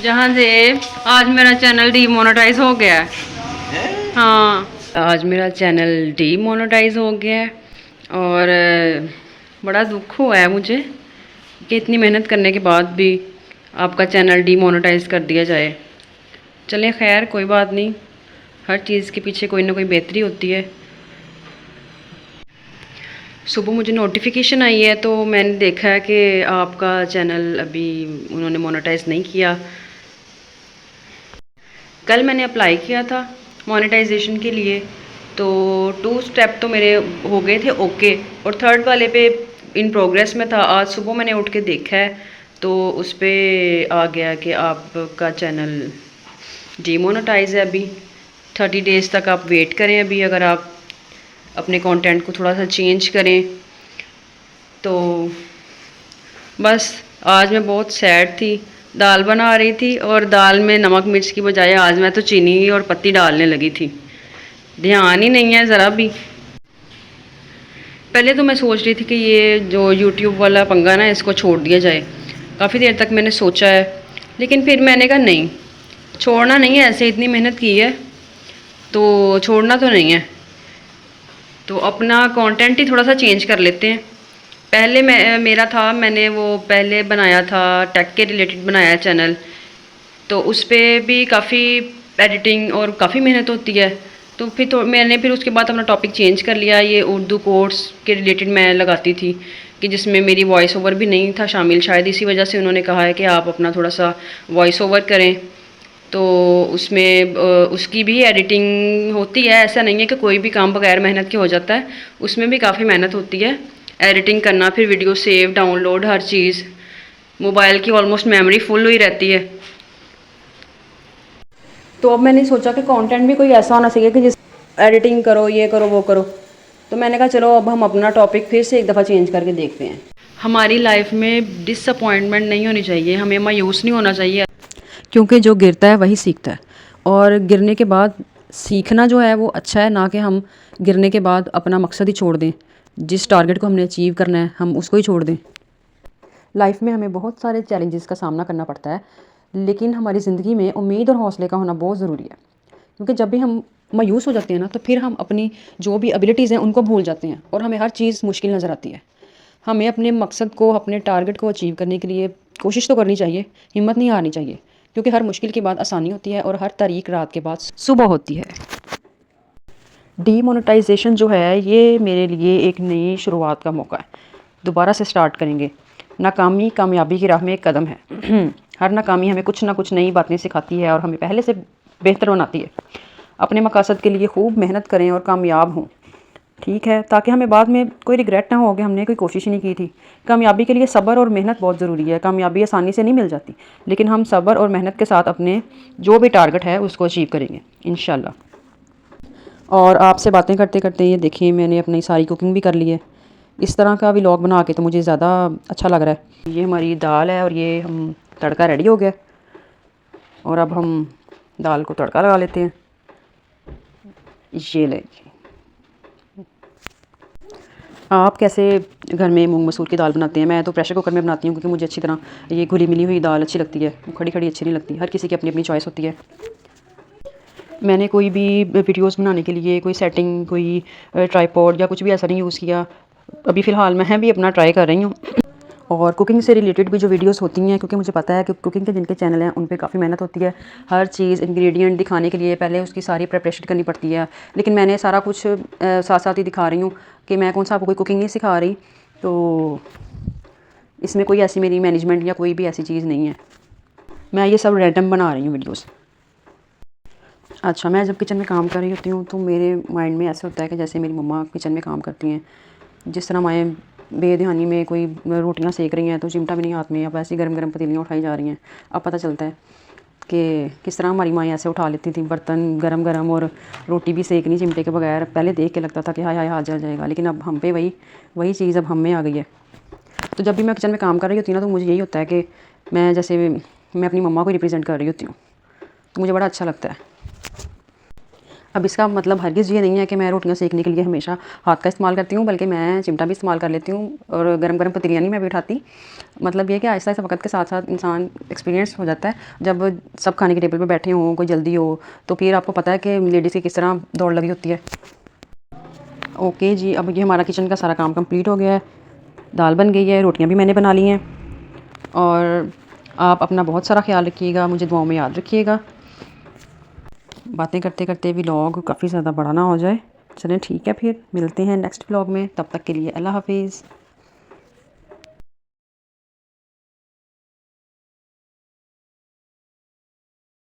जहाँ से आज मेरा चैनल डीमोनेटाइज हो गया है। हाँ, आज मेरा चैनल डीमोनेटाइज हो गया है और बड़ा दुख हुआ है मुझे कि इतनी मेहनत करने के बाद भी आपका चैनल डीमोनेटाइज कर दिया जाए। चलें, खैर कोई बात नहीं, हर चीज़ के पीछे कोई ना कोई बेहतरी होती है। सुबह मुझे नोटिफिकेशन आई है तो मैंने देखा है कि आपका चैनल अभी उन्होंने मोनेटाइज नहीं किया। कल मैंने अप्लाई किया था मोनेटाइजेशन के लिए, तो 2 स्टेप तो मेरे हो गए थे ओके, और थर्ड वाले पे इन प्रोग्रेस में था। आज सुबह मैंने उठ के देखा है तो उस पर आ गया कि आपका चैनल डीमोनेटाइज है। अभी 30 डेज़ तक आप वेट करें। अभी अगर आप अपने कंटेंट को थोड़ा सा चेंज करें तो बस। आज मैं बहुत सैड थी, दाल बना रही थी और दाल में नमक मिर्च की बजाय आज मैं तो चीनी और पत्ती डालने लगी थी। ध्यान ही नहीं है ज़रा भी। पहले तो मैं सोच रही थी कि ये जो यूट्यूब वाला पंगा ना, इसको छोड़ दिया जाए। काफ़ी देर तक मैंने सोचा है, लेकिन फिर मैंने कहा नहीं, छोड़ना नहीं है। ऐसे इतनी मेहनत की है तो छोड़ना तो नहीं है, तो अपना कंटेंट ही थोड़ा सा चेंज कर लेते हैं। पहले मेरा था, मैंने वो पहले बनाया था टेक के रिलेटेड बनाया चैनल, तो उस पर भी काफ़ी एडिटिंग और काफ़ी मेहनत होती है। तो मैंने फिर उसके बाद अपना टॉपिक चेंज कर लिया। ये उर्दू कोर्स के रिलेटेड मैं लगाती थी कि जिसमें मेरी वॉइस ओवर भी नहीं था शामिल। शायद इसी वजह से उन्होंने कहा है कि आप अपना थोड़ा सा वॉइस ओवर करें, तो उसमें उसकी भी एडिटिंग होती है। ऐसा नहीं है कि कोई भी काम बगैर मेहनत के हो जाता है, उसमें भी काफ़ी मेहनत होती है। एडिटिंग करना, फिर वीडियो सेव डाउनलोड, हर चीज़। मोबाइल की ऑलमोस्ट मेमोरी फुल हुई रहती है। तो अब मैंने सोचा कि कंटेंट भी कोई ऐसा होना चाहिए कि जिस एडिटिंग करो, ये करो, वो करो। तो मैंने कहा चलो अब हम अपना टॉपिक फिर से एक दफ़ा चेंज करके देखते हैं। हमारी लाइफ में डिसअपॉइंटमेंट नहीं होनी चाहिए, हमें मायूस नहीं होना चाहिए, क्योंकि जो गिरता है वही सीखता है। और गिरने के बाद सीखना जो है वो अच्छा है, ना कि हम गिरने के बाद अपना मकसद ही छोड़ दें। जिस टारगेट को हमने अचीव करना है हम उसको ही छोड़ दें। लाइफ में हमें बहुत सारे चैलेंजेस का सामना करना पड़ता है, लेकिन हमारी ज़िंदगी में उम्मीद और हौसले का होना बहुत ज़रूरी है। क्योंकि जब भी हम मायूस हो जाते हैं ना, तो फिर हम अपनी जो भी एबिलिटीज़ हैं उनको भूल जाते हैं और हमें हर चीज़ मुश्किल नज़र आती है। हमें अपने मकसद को, अपने टारगेट को अचीव करने के लिए कोशिश तो करनी चाहिए, हिम्मत नहीं हारनी चाहिए, क्योंकि हर मुश्किल के बाद आसानी होती है और हर तारीक रात के बाद सुबह होती है। डीमोनेटाइजेशन जो है ये मेरे लिए एक नई शुरुआत का मौका है। दोबारा से स्टार्ट करेंगे। नाकामी कामयाबी की राह में एक कदम है। हर नाकामी हमें कुछ ना कुछ नई बातें सिखाती है और हमें पहले से बेहतर बनाती है। अपने मकसद के लिए खूब मेहनत करें और कामयाब हों, ठीक है, ताकि हमें बाद में कोई रिग्रेट ना हो कि हमने कोई कोशिश ही नहीं की थी। कामयाबी के लिए सब्र और मेहनत बहुत ज़रूरी है। कामयाबी आसानी से नहीं मिल जाती, लेकिन हम सब्र और मेहनत के साथ अपने जो भी टारगेट है उसको अचीव करेंगे इंशाल्लाह। और आपसे बातें करते करते ये देखिए मैंने अपनी सारी कुकिंग भी कर ली है। इस तरह का व्लॉग बना के तो मुझे ज़्यादा अच्छा लग रहा है। ये हमारी दाल है और ये हम तड़का रेडी हो गया, और अब हम दाल को तड़का लगा लेते हैं। ये ले, आप कैसे घर में मूंग मसूर की दाल बनाते हैं? मैं तो प्रेशर कुकर में बनाती हूँ, क्योंकि मुझे अच्छी तरह ये घुली मिली हुई दाल अच्छी लगती है, खड़ी खड़ी अच्छी नहीं लगती। हर किसी की अपनी अपनी चॉइस होती है। मैंने कोई भी वीडियोस बनाने के लिए कोई सेटिंग, कोई ट्राइपॉड या कुछ भी ऐसा नहीं यूज़ किया। अभी फ़िलहाल मैं भी अपना ट्राई कर रही हूँ। और कुकिंग से रिलेटेड भी जो वीडियोस होती हैं, क्योंकि मुझे पता है कि कुकिंग के जिनके चैनल हैं उन पे काफ़ी मेहनत होती है। हर चीज़ इंग्रेडिएंट दिखाने के लिए पहले उसकी सारी प्रिपरेशन करनी पड़ती है, लेकिन मैंने सारा कुछ साथ साथ ही दिखा रही हूँ कि मैं कौन सा आपको कोई कुकिंग नहीं सिखा रही। तो इसमें कोई ऐसी मेरी मैनेजमेंट या कोई भी ऐसी चीज़ नहीं है, मैं ये सब रैंडम बना रही हूँ वीडियोज़। अच्छा, मैं जब किचन में काम कर रही होती हूँ तो मेरे माइंड में ऐसे होता है कि जैसे मेरी मम्मा किचन में काम करती हैं। जिस तरह माएँ बेध्यानी में कोई रोटियां सेक रही हैं तो चिमटा भी नहीं हाथ में, अब ऐसी गर्म गर्म पतीलियाँ उठाई जा रही हैं। अब पता चलता है कि किस तरह हमारी माएँ ऐसे उठा लेती थी बर्तन गरम गरम, और रोटी भी सेकनी चिमटे के बगैर। पहले देख के लगता था कि हाय हाय हाथ जल जाएगा, लेकिन अब हम पे वही चीज़ अब हम में आ गई है। तो जब भी मैं किचन में काम कर रही होती हूँ ना, तो मुझे यही होता है कि मैं अपनी मम्मा को रिप्रेजेंट कर रही होती हूँ, तो मुझे बड़ा अच्छा लगता है। अब इसका मतलब हरगिज़ ये नहीं है कि मैं रोटियां सेकने के लिए हमेशा हाथ का इस्तेमाल करती हूँ, बल्कि मैं चिमटा भी इस्तेमाल कर लेती हूँ और गरम गरम पतीलियाँ नहीं मैं भी उठाती। मतलब ये कि आहिस्ता आहिस्ता वक्त के साथ साथ इंसान एक्सपीरियंस हो जाता है। जब सब खाने के टेबल पर बैठे हों, कोई जल्दी हो, तो फिर आपको पता है कि लेडीज़ की किस तरह दौड़ लगी होती है। ओके जी, अब ये हमारा किचन का सारा काम कंप्लीट हो गया है। दाल बन गई है, रोटियाँ भी मैंने बना ली हैं। और आप अपना बहुत सारा ख्याल रखिएगा, मुझे दुआओं में याद रखिएगा। बातें करते करते व्लॉग काफ़ी ज़्यादा बड़ा ना हो जाए। चलें ठीक है, फिर मिलते हैं नेक्स्ट व्लॉग में। तब तक के लिए अल्लाह हाफिज़।